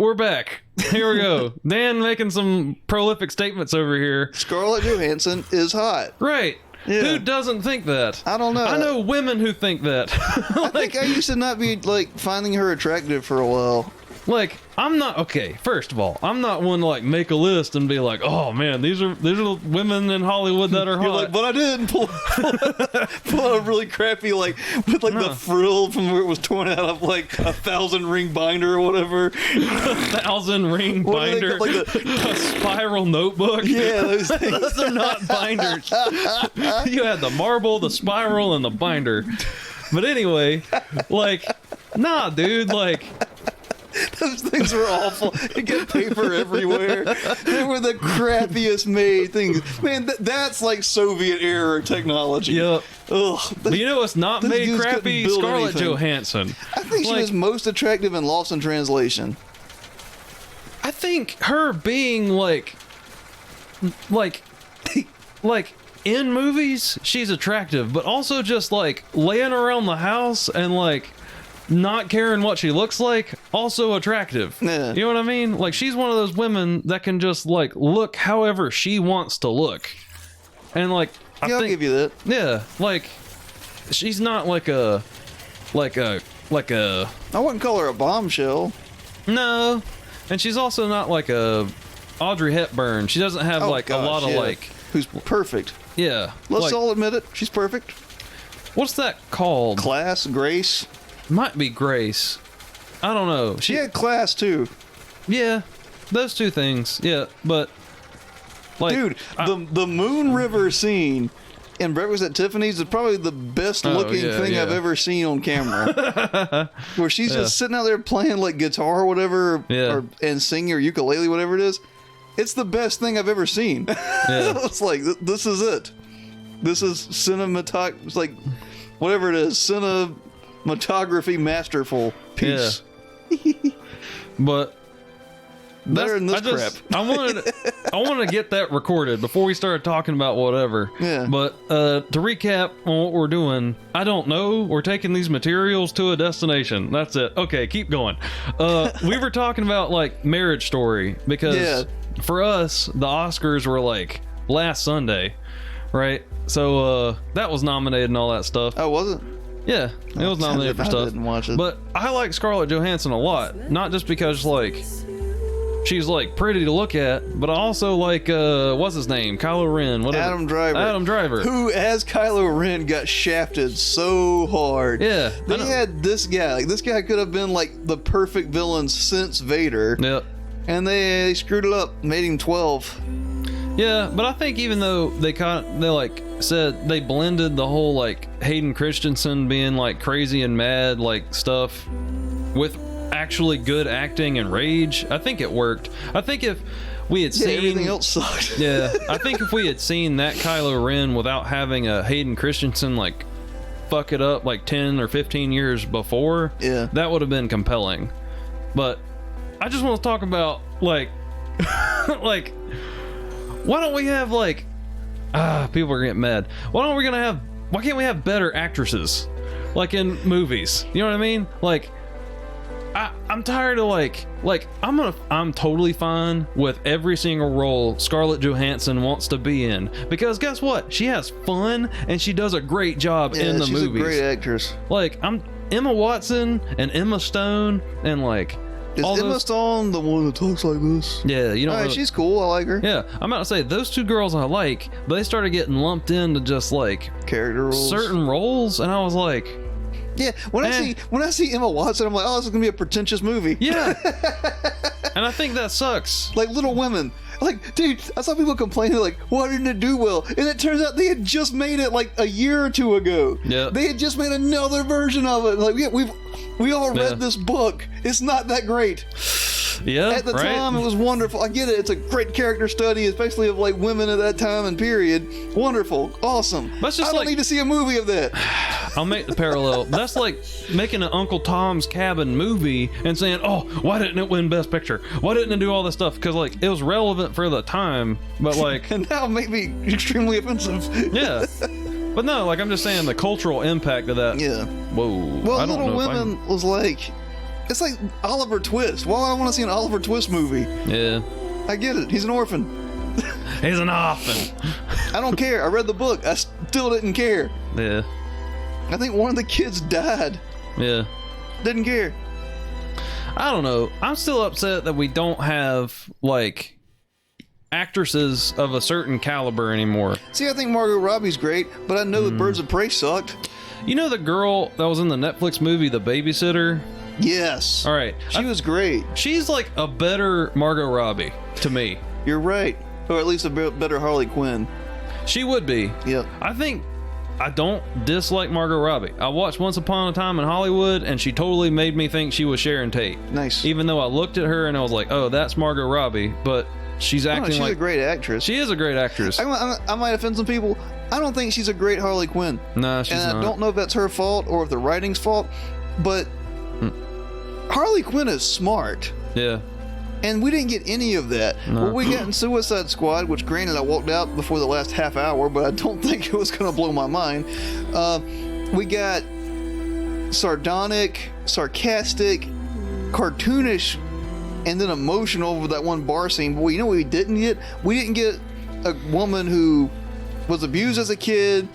we're back. Here we go. Dan making some prolific statements over here. Scarlett Johansson is hot. Right. Yeah. Who doesn't think that? I don't know. I know women who think that. I think I used to not be like finding her attractive for a while. Like, I'm not okay. First of all, I'm not one to like make a list and be like, "Oh man, these are the women in Hollywood that are hot." You're like, but I didn't pull out a really crappy like with like the frill from where it was torn out of like a 1,000-ring binder or whatever. 1,000-ring binder, like a spiral notebook. Yeah, those things. Those are not binders. You had the marble, the spiral, and the binder. But anyway, like, nah, dude, like. Those things were awful. You get paper everywhere. They were the crappiest made things. Man, that's like Soviet era technology. Yep. Ugh. But you know what's not made crappy? Scarlett Johansson. I think she was most attractive in Lost in Translation. I think her being like in movies, she's attractive, but also just like laying around the house and like not caring what she looks like, also attractive. Yeah. You know what I mean? Like, she's one of those women that can just like look however she wants to look. And like, I'll give you that. Yeah, like she's not like a I wouldn't call her a bombshell. No. And she's also not like a Audrey Hepburn. She doesn't have a lot of like, who's perfect. Yeah. Let's all admit it. She's perfect. What's that called? Class, Grace. Might be Grace. I don't know. She had class too. Yeah, those two things. Yeah, but like, dude, the Moon River scene in Breakfast at Tiffany's is probably the best looking thing I've ever seen on camera. Where she's just sitting out there playing like guitar or whatever, and singing or ukulele, whatever it is. It's the best thing I've ever seen. It's like this is it. This is cinematography, like whatever it is, cinematography masterful piece. But better than this crap. I wanted to get that recorded before we started talking about whatever. Yeah. But to recap on what we're doing, I don't know. We're taking these materials to a destination. That's it. Okay, keep going. We were talking about like Marriage Story because for us the Oscars were like last Sunday, right? So that was nominated and all that stuff. Oh, was it? Yeah, it was nominated for stuff. I didn't watch it. But I like Scarlett Johansson a lot, not just because like she's like pretty to look at, but I also like what's his name, Kylo Ren, whatever. Adam Driver, who as Kylo Ren got shafted so hard. Yeah, they had this guy. Like this guy could have been like the perfect villain since Vader. Yep. And they screwed it up, made him 12. Yeah, but I think even though they like said they blended the whole like Hayden Christensen being like crazy and mad like stuff with actually good acting and rage, I think it worked. I think if we had seen everything else sucked. Yeah, I think if we had seen that Kylo Ren without having a Hayden Christensen like fuck it up like 10 or 15 years before, that would have been compelling. But I just want to talk about like like why don't we have like people are getting mad. Why can't we have better actresses like in movies? You know what I mean? Like I'm tired of like I'm totally fine with every single role Scarlett Johansson wants to be in, because guess what? She has fun and she does a great job in the movies. She's a great actress. Like I'm Emma Watson and Emma Stone and like is Emma Stone the one that talks like this? Yeah, you know. She's cool. I like her. Yeah, I'm about to say those two girls I like, but they started getting lumped into just like character roles, certain roles, and I was like, yeah. When I see Emma Watson, I'm like, oh, this is gonna be a pretentious movie. Yeah. And I think that sucks. Like Little Women. Like, dude, I saw people complaining like, why didn't it do well? And it turns out they had just made it like a year or two ago. Yeah. They had just made another version of it. Like, we all read this book. It's not that great. Yeah. At the time, it was wonderful. I get it. It's a great character study, especially of like women at that time and period. Wonderful. Awesome. That's just I don't need to see a movie of that. I'll make the parallel. That's like making an Uncle Tom's Cabin movie and saying, oh, why didn't it win Best Picture? Why didn't it do all this stuff? Because like it was relevant for the time, but like and now it may be extremely offensive. Yeah. But no, like I'm just saying the cultural impact of that. Yeah. Whoa. Well, Little Women was like, It's like Oliver Twist. Why would I want to see an Oliver Twist movie? Yeah. I get it. He's an orphan. He's an orphan. I don't care. I read the book. I still didn't care. Yeah. I think one of the kids died. Yeah. Didn't care. I don't know. I'm still upset that we don't have, like, actresses of a certain caliber anymore. See, I think Margot Robbie's great, but I know the Birds of Prey sucked. You know the girl that was in the Netflix movie The Babysitter? Yes. All right. She was great. She's like a better Margot Robbie to me. You're right. Or at least a better Harley Quinn. She would be. Yep. I don't dislike Margot Robbie. I watched Once Upon a Time in Hollywood, and she totally made me think she was Sharon Tate. Nice. Even though I looked at her and I was like, oh, that's Margot Robbie, but she's acting she's like... a great actress. She is a great actress. I might offend some people. I don't think she's a great Harley Quinn. No, she's not. And I don't know if that's her fault or if the writing's fault, but Harley Quinn is smart. Yeah. And we didn't get any of that. No. What we got in Suicide Squad, which granted I walked out before the last half hour, but I don't think it was going to blow my mind. We got sardonic, sarcastic, cartoonish, and then emotional over that one bar scene. But you know what we didn't get? We didn't get a woman who was abused as a kid,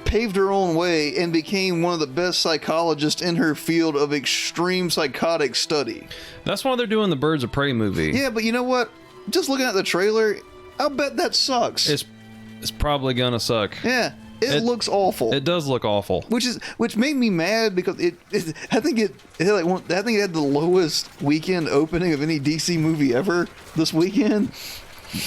paved her own way, and became one of the best psychologists in her field of extreme psychotic study. That's why they're doing the Birds of Prey movie. Yeah, but you know what? Just looking at the trailer, I'll bet that sucks. It's probably gonna suck. Yeah, it looks awful. It does look awful. Which made me mad because I think it had the lowest weekend opening of any DC movie ever this weekend.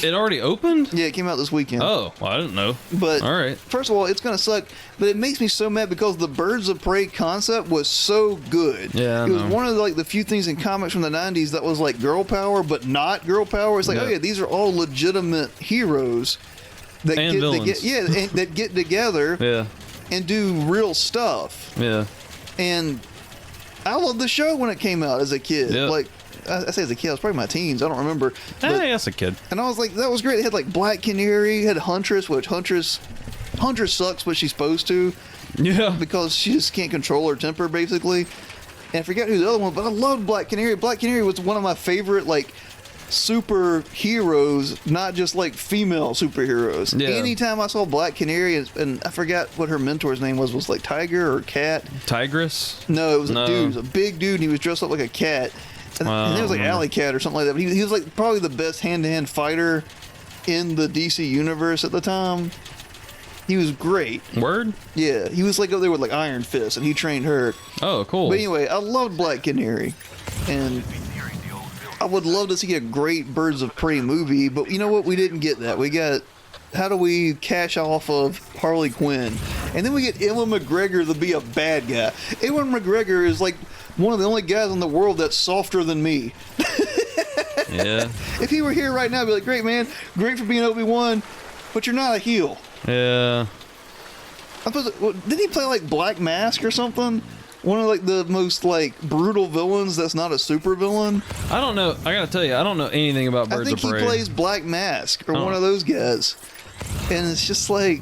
It already opened? Yeah, it came out this weekend. Oh, well, I didn't know. But all right. First of all, it's gonna suck, but it makes me so mad because the Birds of Prey concept was so good. Yeah, it was one of the few things in comics from the '90s that was like girl power, but not girl power. It's like, oh yeah, these are all legitimate heroes that that get together and do real stuff. Yeah. And I loved the show when it came out as a kid. Yep. Like I say as a kid, I was probably my teens. I don't remember. Hey, that's a kid. And I was like, that was great. They had like Black Canary, had Huntress, which Huntress sucks, but she's supposed to. Yeah. Because she just can't control her temper, basically. And I forget who the other one, but I loved Black Canary. Black Canary was one of my favorite, like, superheroes, not just like female superheroes. Yeah. Anytime I saw Black Canary, and I forgot what her mentor's name was like Tiger or Cat? Tigress? No, it was a dude. It was a big dude, and he was dressed up like a cat. And it was like Alley Cat or something like that. But he was like probably the best hand-to-hand fighter in the DC universe at the time. He was great. Word? Yeah, he was like up there with like Iron Fist, and he trained her. Oh, cool. But anyway, I loved Black Canary, and I would love to see a great Birds of Prey movie. But you know what? We didn't get that. We got, how do we cash off of Harley Quinn? And then we get Ewan McGregor to be a bad guy. Ewan McGregor is like one of the only guys in the world that's softer than me. Yeah. If he were here right now, I'd be like, great, man. Great for being Obi-Wan, but you're not a heel. Yeah. Did he play like Black Mask or something? One of like the most like brutal villains that's not a super villain. I don't know. I gotta tell you, I don't know anything about Birds of Prey. I think he plays Black Mask or one of those guys. And it's just like...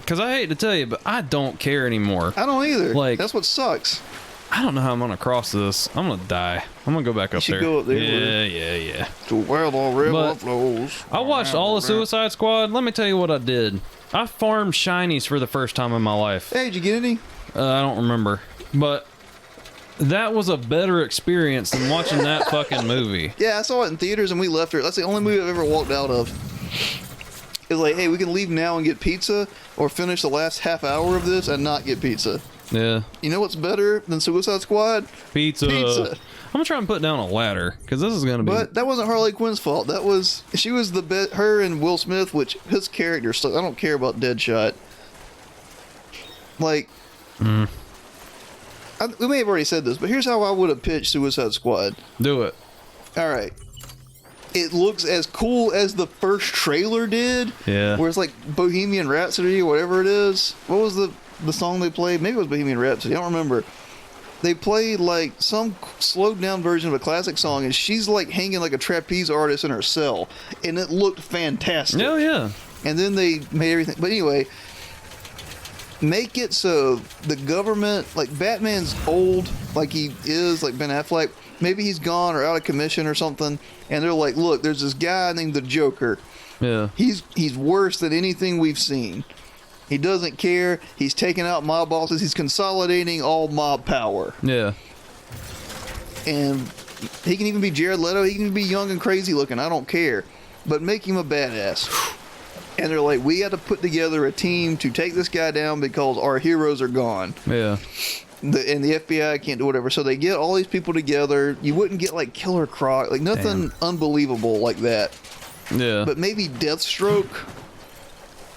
Because I hate to tell you, but I don't care anymore. I don't either. Like, that's what sucks. I don't know how I'm gonna cross this. I'm gonna die. I'm gonna go back up there. Go up there. Yeah. To where the river flows. I watched all of Suicide Squad. Let me tell you what I did. I farmed shinies for the first time in my life. Hey, did you get any? I don't remember, but that was a better experience than watching that fucking movie. Yeah, I saw it in theaters and we left her. That's the only movie I've ever walked out of. It was like, hey, we can leave now and get pizza, or finish the last half hour of this and not get pizza. Yeah. You know what's better than Suicide Squad? Pizza. I'm gonna try and put down a ladder because this is gonna be. But that wasn't Harley Quinn's fault. She was the best. Her and Will Smith, which his character. I don't care about Deadshot. Like, we may have already said this, but here's how I would have pitched Suicide Squad. Do it. All right. It looks as cool as the first trailer did. Yeah. Where it's like Bohemian Rhapsody or whatever it is. What was the song they played? Maybe it was Bohemian Rhapsody. I don't remember. They played like some slowed down version of a classic song, and she's like hanging like a trapeze artist in her cell, and it looked fantastic. Oh yeah. And then they made everything. But anyway, make it so the government, like Batman's old, like he is, like Ben Affleck, maybe he's gone or out of commission or something, and they're like, look, there's this guy named the Joker. Yeah. He's worse than anything we've seen. He doesn't care. He's taking out mob bosses. He's consolidating all mob power. Yeah. And he can even be Jared Leto. He can be young and crazy looking. I don't care. But make him a badass. And they're like, we got to put together a team to take this guy down because our heroes are gone. Yeah. And the FBI can't do whatever. So they get all these people together. You wouldn't get like Killer Croc, like nothing unbelievable like that. Yeah. But maybe Deathstroke.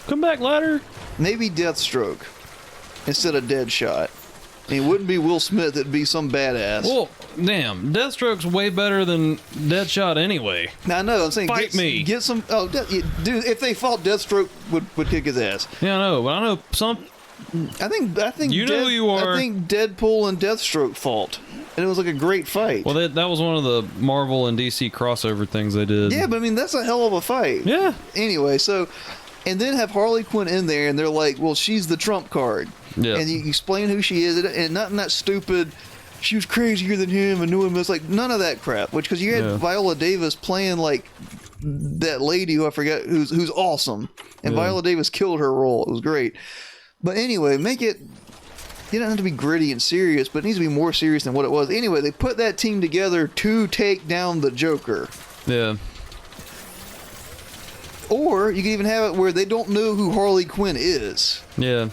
Come back, ladder. Maybe Deathstroke instead of Deadshot. And it wouldn't be Will Smith, it'd be some badass. Well, damn, Deathstroke's way better than Deadshot anyway. Now, I know, I'm saying get some. Oh, dude, if they fought, Deathstroke would kick his ass. Yeah, I know, but I know some. I think you know who you are. I think Deadpool and Deathstroke fought, and it was like a great fight. Well, that was one of the Marvel and DC crossover things they did. Yeah, but I mean that's a hell of a fight. Yeah. Anyway, so. And then have Harley Quinn in there, and they're like, well, she's the trump card. Yeah. And you explain who she is, and nothing that stupid, she was crazier than him and knew him. It's like, none of that crap. Because you had Viola Davis playing, like, that lady who I forget, who's awesome. And Viola Davis killed her role. It was great. But anyway, make it, you don't have to be gritty and serious, but it needs to be more serious than what it was. Anyway, they put that team together to take down the Joker. Yeah. Or you can even have it where they don't know who Harley Quinn is. Yeah.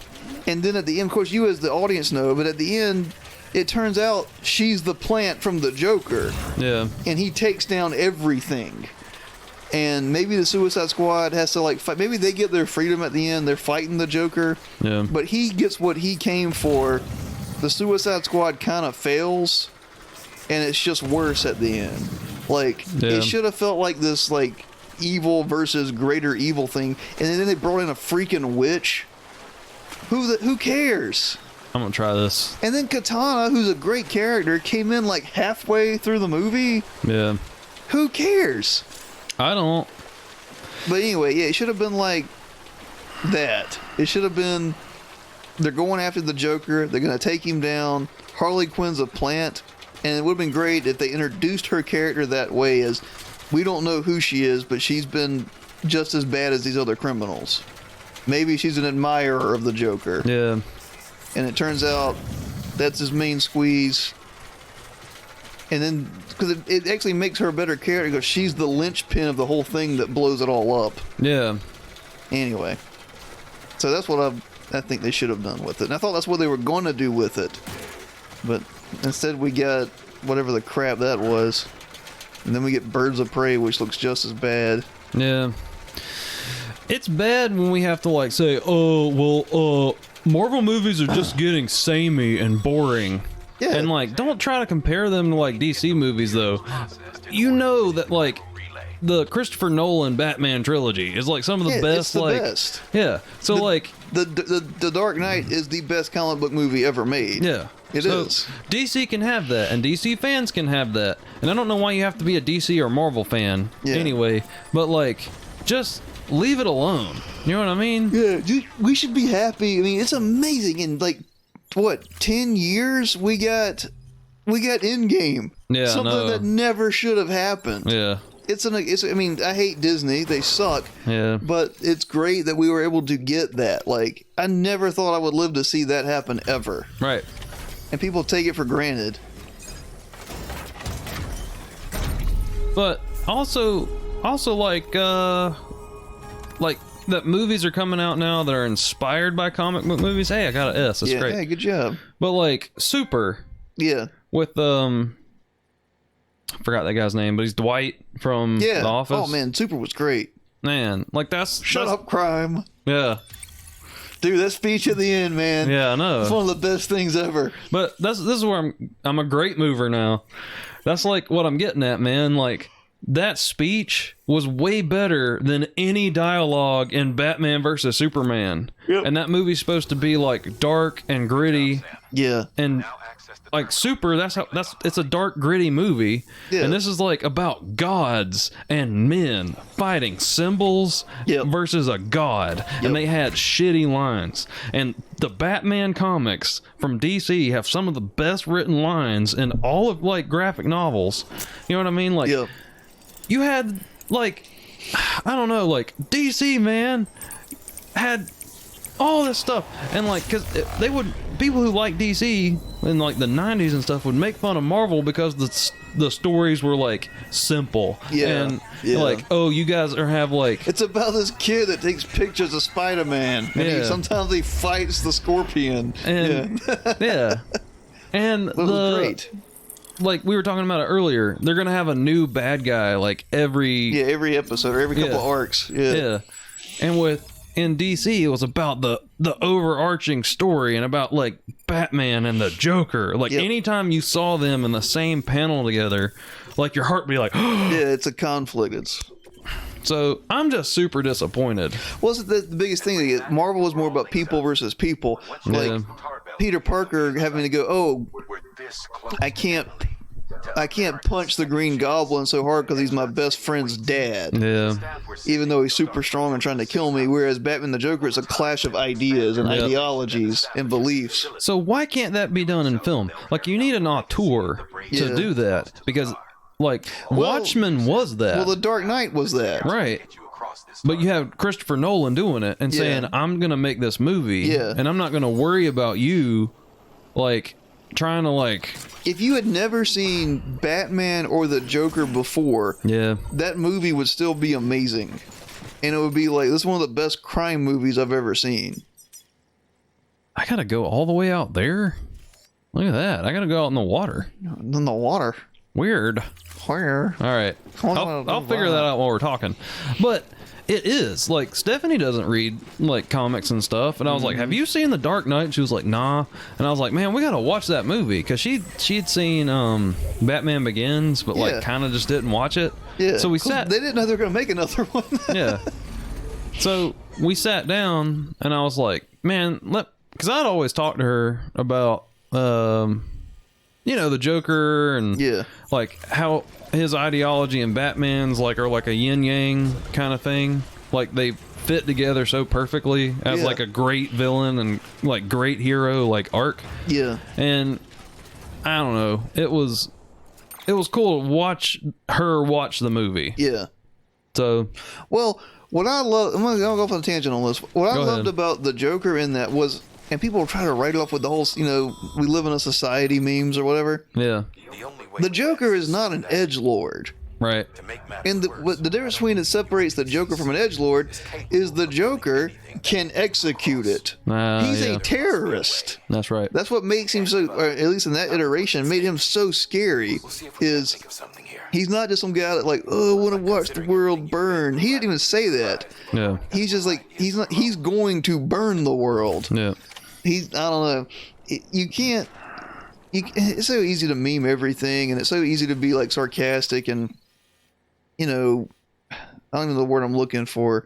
And then at the end, of course, you as the audience know, but at the end, it turns out she's the plant from the Joker. Yeah. And he takes down everything. And maybe the Suicide Squad has to, like, fight. Maybe they get their freedom at the end. They're fighting the Joker. Yeah. But he gets what he came for. The Suicide Squad kind of fails. And it's just worse at the end. Like, it should have felt like this, like, evil versus greater evil thing, and then they brought in a freaking witch. Who cares? I'm gonna try this. And then Katana, who's a great character, came in like halfway through the movie. Yeah. Who cares? I don't. But anyway, yeah, it should have been like that. It should have been they're going after the Joker, they're gonna take him down. Harley Quinn's a plant, and it would have been great if they introduced her character that way, as we don't know who she is, but she's been just as bad as these other criminals. Maybe she's an admirer of the Joker. Yeah. And it turns out that's his main squeeze. And then, because it actually makes her a better character, because she's the linchpin of the whole thing that blows it all up. Yeah. Anyway. So that's what I think they should have done with it. And I thought that's what they were going to do with it. But instead we got whatever the crap that was. And then we get Birds of Prey, which looks just as bad. Yeah. It's bad when we have to, like, say, oh, well, Marvel movies are just getting samey and boring. Yeah. And, like, don't try to compare them to, like, DC movies, though. You know that, like, the Christopher Nolan Batman trilogy is, like, some of the best, it's the like... best. Yeah. So, like... The Dark Knight is the best comic book movie ever made. Yeah. It is. DC can have that, and DC fans can have that. And I don't know why you have to be a DC or Marvel fan anyway, but, like, just leave it alone. You know what I mean? Yeah, we should be happy. I mean, it's amazing. In, like, what, 10 years, we got Endgame. Yeah, something that never should have happened. Yeah. I mean, I hate Disney. They suck. Yeah. But it's great that we were able to get that. Like, I never thought I would live to see that happen ever. Right. And people take it for granted. But also like that movies are coming out now that are inspired by comic book movies. Hey, I got an S. That's great. Hey, good job. But like Super. Yeah. With I forgot that guy's name, but he's Dwight from The Office. Oh man, Super was great. Man, like that's Shut up, crime. Yeah. Dude, that speech at the end, man. Yeah, I know. It's one of the best things ever. But this is where I'm a great mover now. That's like what I'm getting at, man. Like that speech was way better than any dialogue in Batman versus Superman. Yep. And that movie's supposed to be like dark and gritty. Yeah. And like it's a dark, gritty movie. Yeah. And this is like about gods and men fighting symbols versus a god. Yep. And they had shitty lines. And the Batman comics from DC have some of the best written lines in all of like graphic novels. You know what I mean? Like, you had like, I don't know, like DC, man, had all this stuff. And like, because people who like DC in like the 90s and stuff would make fun of Marvel because the stories were like simple. And like, oh, you guys have like, it's about this kid that takes pictures of Spider-Man and sometimes he fights the Scorpion. And and that was great. Like we were talking about it earlier, they're gonna have a new bad guy like every episode or every couple of arcs. And in DC, it was about the overarching story and about like Batman and the Joker. Like anytime you saw them in the same panel together, like your heart would be like, it's a conflict. So I'm just super disappointed. Wasn't the biggest thing? Marvel was more about people versus people. Like Peter Parker having to go, I can't punch the Green Goblin so hard because he's my best friend's dad. Yeah. Even though he's super strong and trying to kill me, whereas Batman the Joker is a clash of ideas and ideologies and beliefs. So why can't that be done in film? Like, you need an auteur to do that, because like Watchmen was that. Well, The Dark Knight was that. Right. But you have Christopher Nolan doing it and saying, I'm going to make this movie and I'm not going to worry about you like trying to like... If you had never seen Batman or the Joker before, that movie would still be amazing. And it would be like, this is one of the best crime movies I've ever seen. I gotta go all the way out there? Look at that. I gotta go out in the water. In the water? Weird. Where? All right. I'll figure that out while we're talking. But it is like, Stephanie doesn't read like comics and stuff, and I was like, have you seen The Dark Knight? And she was like, nah. And I was like, man, we gotta watch that movie, because she'd seen Batman Begins, but like kind of just didn't watch it. So we sat. They didn't know they were gonna make another one. So we sat down, and I was like, man, because I'd always talked to her about the Joker and like how his ideology and Batman's like are like a yin yang kind of thing. Like they fit together so perfectly as like a great villain and like great hero like arc. And I don't know, it was cool to watch her watch the movie. So what I love, I'm gonna go off on a tangent on this. What I loved about the Joker in that was, and people try to write it off with the whole, we live in a society memes or whatever. The Joker is not an edgelord. Right. And the difference between it separates the Joker from an edgelord is the Joker can execute it. He's a terrorist. That's right. That's what makes him so, or at least in that iteration, made him so scary. Is he's not just some guy that like, I want to watch the world burn. He didn't even say that. He's just like, he's going to burn the world. I don't know. You can't. It's so easy to meme everything, and it's so easy to be like sarcastic and, I don't even know the word I'm looking for,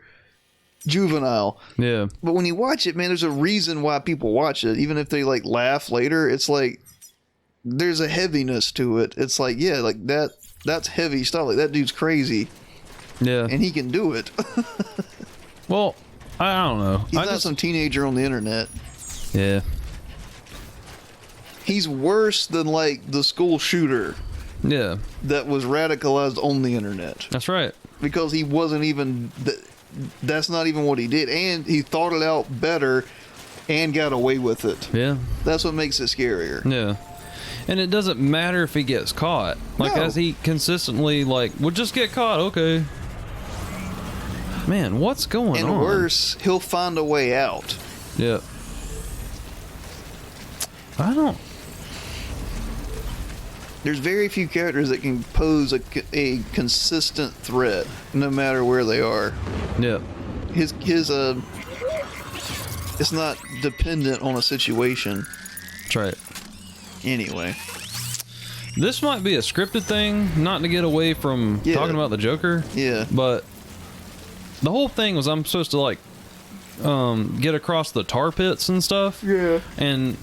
juvenile. But when you watch it, man, there's a reason why people watch it. Even if they like laugh later, it's like there's a heaviness to it. It's like, like that's heavy stuff. Like, that dude's crazy. And he can do it. Well, I don't know. He's not some teenager on the internet. He's worse than like the school shooter. That was radicalized on the internet. That's right. Because he wasn't even. That's not even what he did, and he thought it out better, and got away with it. That's what makes it scarier. And it doesn't matter if he gets caught. Like, as he consistently like, we'll just get caught. Okay. Man, what's going on? And worse, he'll find a way out. I don't. There's very few characters that can pose a consistent threat, no matter where they are. His it's not dependent on a situation. That's right. Anyway. this might be a scripted thing, not to get away from talking about the Joker. Yeah. But the whole thing was I'm supposed to like get across the tar pits and stuff. Yeah. And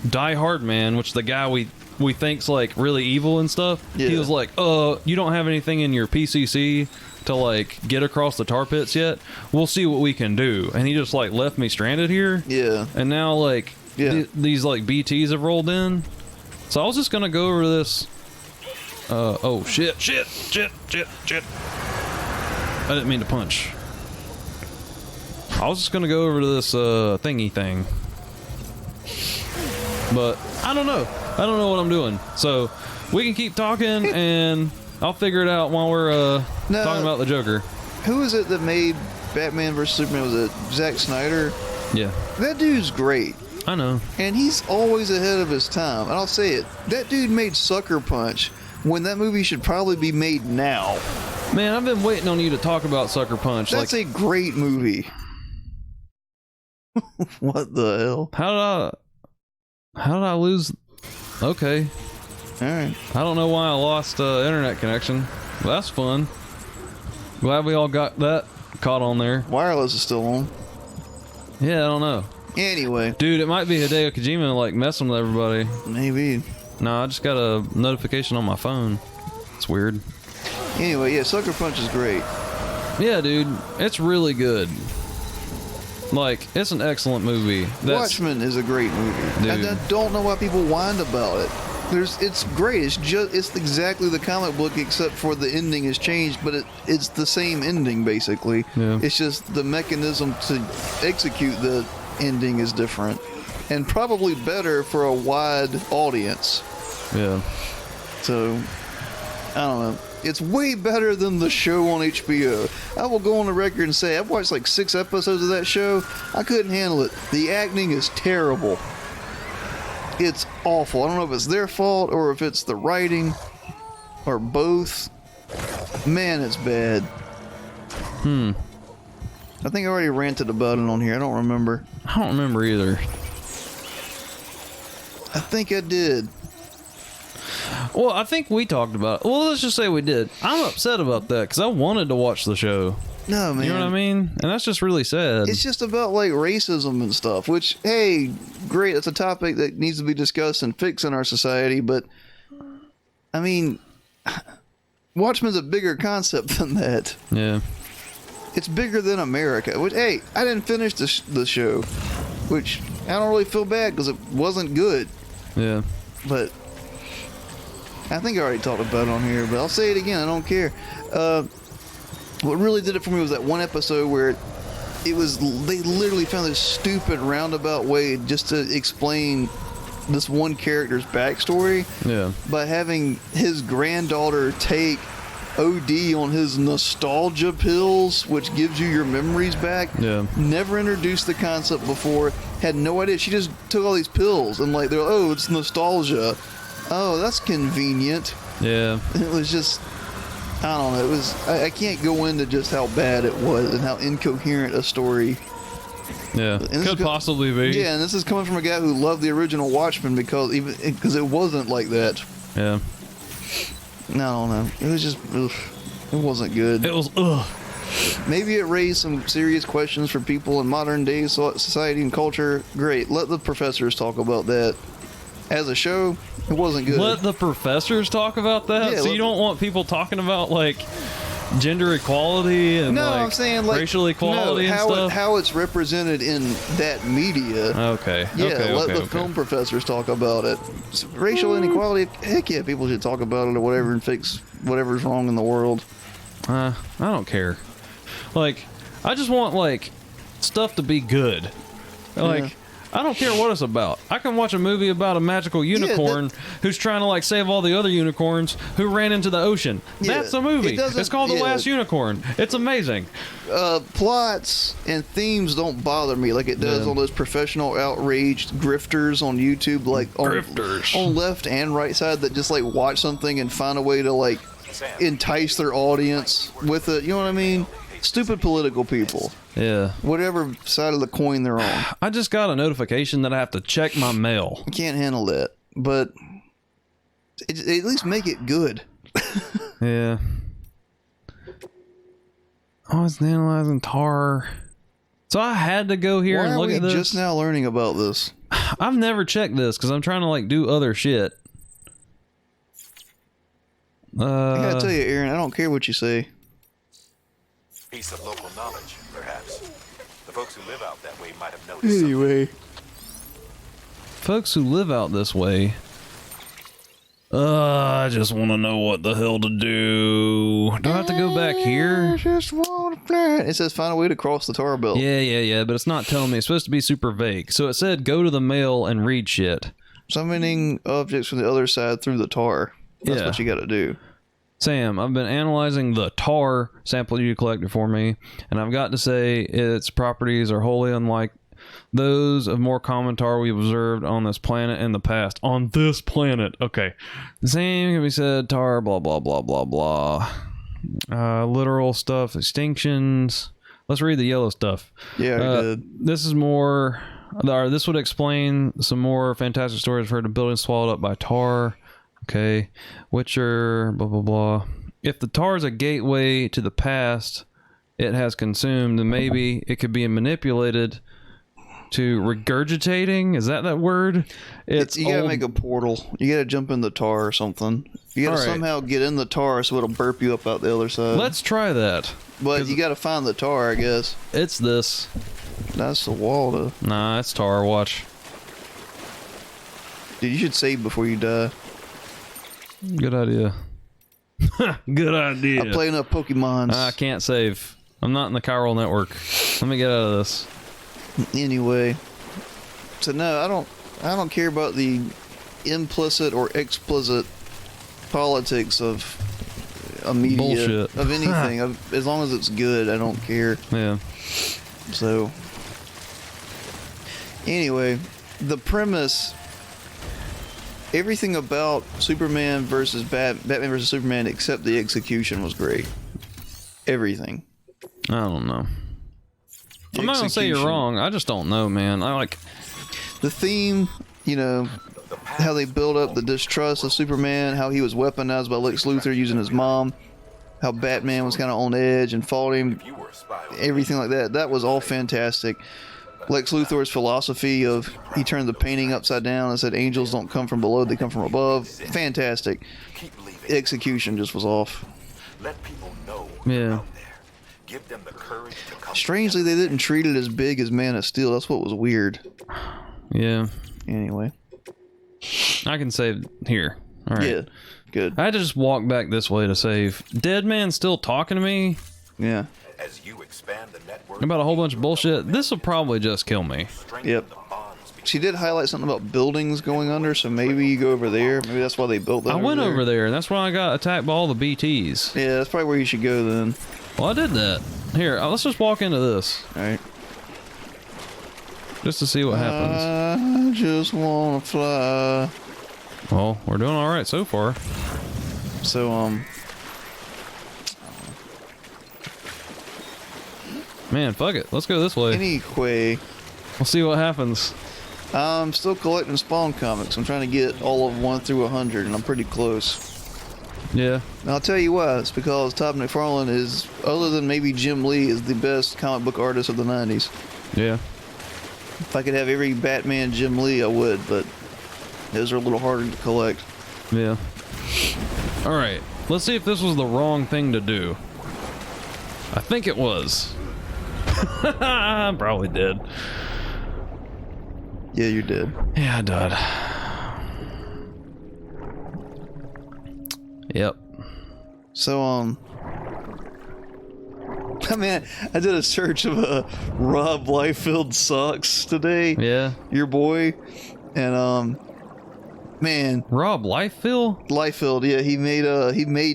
Die Hard Man, which the guy we think's like really evil and stuff, he was like, you don't have anything in your PCC to like get across the tar pits yet? We'll see what we can do. And he just like left me stranded here. Yeah. And now like these like BTs have rolled in. So I was just gonna go over this. Oh shit. I didn't mean to punch. I was just gonna go over to this thingy thing. But I don't know. I don't know what I'm doing. So we can keep talking and I'll figure it out while we're talking about the Joker. Who is it that made Batman vs Superman? Was it Zack Snyder? Yeah. That dude's great. I know. And he's always ahead of his time. And I'll say it. That dude made Sucker Punch when that movie should probably be made now. Man, I've been waiting on you to talk about Sucker Punch. That's a great movie. What the hell? How did I lose? Okay. Alright. I don't know why I lost internet connection. But that's fun. Glad we all got that caught on there. Wireless is still on. Yeah, I don't know. Anyway. Dude, it might be Hideo Kojima like messing with everybody. Maybe. No, I just got a notification on my phone. It's weird. Anyway, yeah, Sucker Punch is great. Yeah, dude. It's really good. Like, it's an excellent movie. Watchmen is a great movie. Dude. I don't know why people whine about it. It's great. It's exactly the comic book except for the ending has changed, but it's the same ending basically. Yeah. It's just the mechanism to execute the ending is different, and probably better for a wide audience. Yeah. So, I don't know. It's way better than the show on HBO. I will go on the record and say I've watched like 6 episodes of that show. I couldn't handle it. The acting is terrible. It's awful. I don't know if it's their fault or if it's the writing or both. Man, it's bad. I think I already ranted about it on here. I don't remember. I don't remember either. I think I did. Well, I think we talked about it. Well, let's just say we did. I'm upset about that because I wanted to watch the show. No, man. You know what I mean? And that's just really sad. It's just about like racism and stuff, which, hey, great. That's a topic that needs to be discussed and fixed in our society. But, I mean, Watchmen's a bigger concept than that. Yeah. It's bigger than America. Which, hey, I didn't finish the show, which I don't really feel bad because it wasn't good. Yeah. But I think I already talked about it on here, but I'll say it again. I don't care. What really did it for me was that one episode where they literally found this stupid roundabout way just to explain this one character's backstory. Yeah. By having his granddaughter take OD on his nostalgia pills, which gives you your memories back. Yeah. Never introduced the concept before. Had no idea. She just took all these pills and like they're like, oh, it's nostalgia. Oh, that's convenient. Yeah. It was just, I don't know. It was. I can't go into just how bad it was and how incoherent a story. Yeah. Could possibly be. Yeah, and this is coming from a guy who loved the original Watchmen because it wasn't like that. Yeah. No, I don't know. It was just, ugh, it wasn't good. It was, ugh. Maybe it raised some serious questions for people in modern day society and culture. Great. Let the professors talk about that. As a show, it wasn't good. Let the professors talk about that? Yeah, so you don't want people talking about, like, gender equality and, no, like, I'm saying, like, racial equality and stuff? How it's represented in that media. Okay. Yeah, okay, let the okay. film professors talk about it. Racial inequality, heck yeah, people should talk about it or whatever and fix whatever's wrong in the world. I don't care. Like, I just want, like, stuff to be good. Like, Yeah. I don't care what it's about. I can watch a movie about a magical unicorn who's trying to, like, save all the other unicorns who ran into the ocean. Yeah, That's a movie. It's called The Last Unicorn. It's amazing. Plots and themes don't bother me like it does on those professional outraged grifters on YouTube, like on left and right side that just, like, watch something and find a way to, like, entice their audience with it. You know what I mean? Stupid political people. Yeah. Whatever side of the coin they're on. I just got a notification that I have to check my mail. I can't handle that. But At least make it good. Yeah. I was analyzing tar. So I had to go here and look at this. Just now learning about this? I've never checked this because I'm trying to like do other shit. I gotta tell you, Aaron, I don't care what you say. Piece of local knowledge, perhaps. The folks who live out that way might have noticed. Anyway, folks who live out this way. I just want to know what the hell to do. Do I have to go back here? I just want to fly. It says find a way to cross the tar belt. Yeah, but it's not telling me. It's supposed to be super vague. So it said go to the mail and read shit. Summoning objects from the other side through the tar. That's what you got to do. Sam, I've been analyzing the tar sample you collected for me, and I've got to say its properties are wholly unlike those of more common tar we've observed on this planet in the past. On this planet. Okay. The same can be said, tar, blah, blah, blah, blah, blah. Literal stuff, extinctions. Let's read the yellow stuff. Yeah, I did. This is more... This would explain some more fantastic stories for the building swallowed up by tar. Okay. Which are blah, blah, blah. If the tar is a gateway to the past it has consumed, then maybe it could be manipulated to regurgitating. Is that word? You gotta make a portal. You gotta jump in the tar or something. You gotta somehow get in the tar so it'll burp you up out the other side. Let's try that. But you gotta find the tar, I guess. It's this. That's the wall, though. Nah, it's tar. Watch. Dude, you should save before you die. Good idea. Good idea. I play enough Pokemons. I can't save. I'm not in the chiral network. Let me get out of this. Anyway, so no, I don't care about the implicit or explicit politics of a media bullshit of anything. As long as it's good, I don't care. Yeah. So anyway, the premise, everything about Superman versus Batman versus Superman except the execution was great. Everything. I don't know. I'm not gonna say you're wrong. I just don't know, man. I like the theme, you know, how they build up the distrust of Superman, how he was weaponized by Lex Luthor using his mom, how Batman was kind of on edge and fought him, everything like that. That was all fantastic. Lex Luthor's philosophy of he turned the painting upside down and said angels don't come from below, they come from above. Fantastic. Execution just was off. Let people know. Yeah. Give them the courage to come. Strangely, they didn't treat it as big as Man of Steel. That's what was weird. Yeah. Anyway. I can save here. All right. Yeah. Good. I had to just walk back this way to save. Dead man still talking to me? Yeah. As you expand the network about a whole bunch of bullshit. This will probably just kill me. Yep. She did highlight something about buildings going under, so maybe you go over there. Maybe that's why they built that. I went over there, and that's why I got attacked by all the BTs. Yeah, that's probably where you should go then. Well, I did that. Here, let's just walk into this. All right. Just to see what happens. I just want to fly. Well, we're doing all right so far. So, man, fuck it. Let's go this way. Anyway. We'll see what happens. I'm still collecting Spawn comics. I'm trying to get all of 1 through 100, and I'm pretty close. Yeah. And I'll tell you why. It's because Todd McFarlane is, other than maybe Jim Lee, is the best comic book artist of the 90s. Yeah. If I could have every Batman Jim Lee, I would, but those are a little harder to collect. Yeah. All right. Let's see if this was the wrong thing to do. I think it was. I probably did. Yeah, you did. Yeah, I did. Yep. So, I mean, I did a search of Rob Liefeld socks today. Yeah. Your boy. And, man. Rob Liefeld, yeah, he made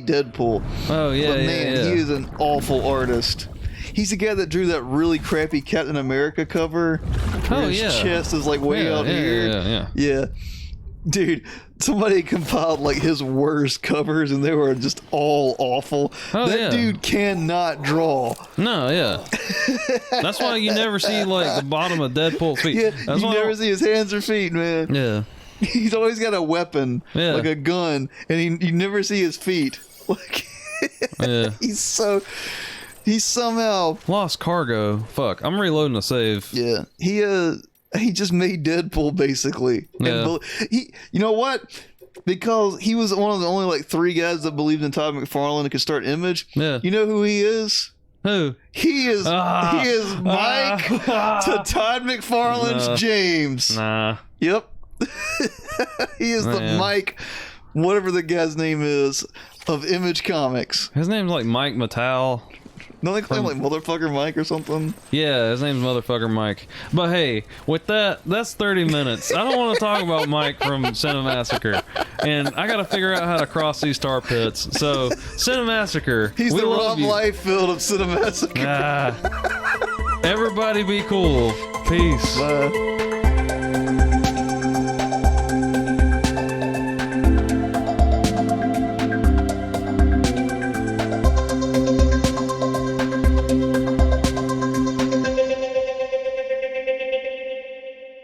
Deadpool. Oh, yeah, but man, yeah. He is an awful artist. He's the guy that drew that really crappy Captain America cover. Oh, his yeah. chest is like way out here. Yeah. Dude, somebody compiled like his worst covers and they were just all awful. Oh, that dude cannot draw. No, yeah. That's why you never see like the bottom of Deadpool's feet. Yeah, That's you why never see his hands or feet, man. Yeah. He's always got a weapon, Yeah. like a gun, and you never see his feet. Like, Yeah. he's somehow Lost cargo. Fuck. I'm reloading a save. Yeah, he just made Deadpool basically. Yeah. And you know what? Because he was one of the only like 3 guys that believed in Todd McFarlane and could start Image. Yeah. You know who he is? Who? He is Mike to Todd McFarlane's James. Nah. Yep. He is the Mike, whatever the guy's name is, of Image Comics. His name's like Mike Mattel. Don't they call him like Motherfucker Mike or something? Yeah, his name's Motherfucker Mike. But hey, with that's 30 minutes. I don't want to talk about Mike from Cinemassacre. And I got to figure out how to cross these tar pits. So, Cinemassacre. He's the Rob Liefeld of Cinemassacre. Everybody be cool. Peace. Bye.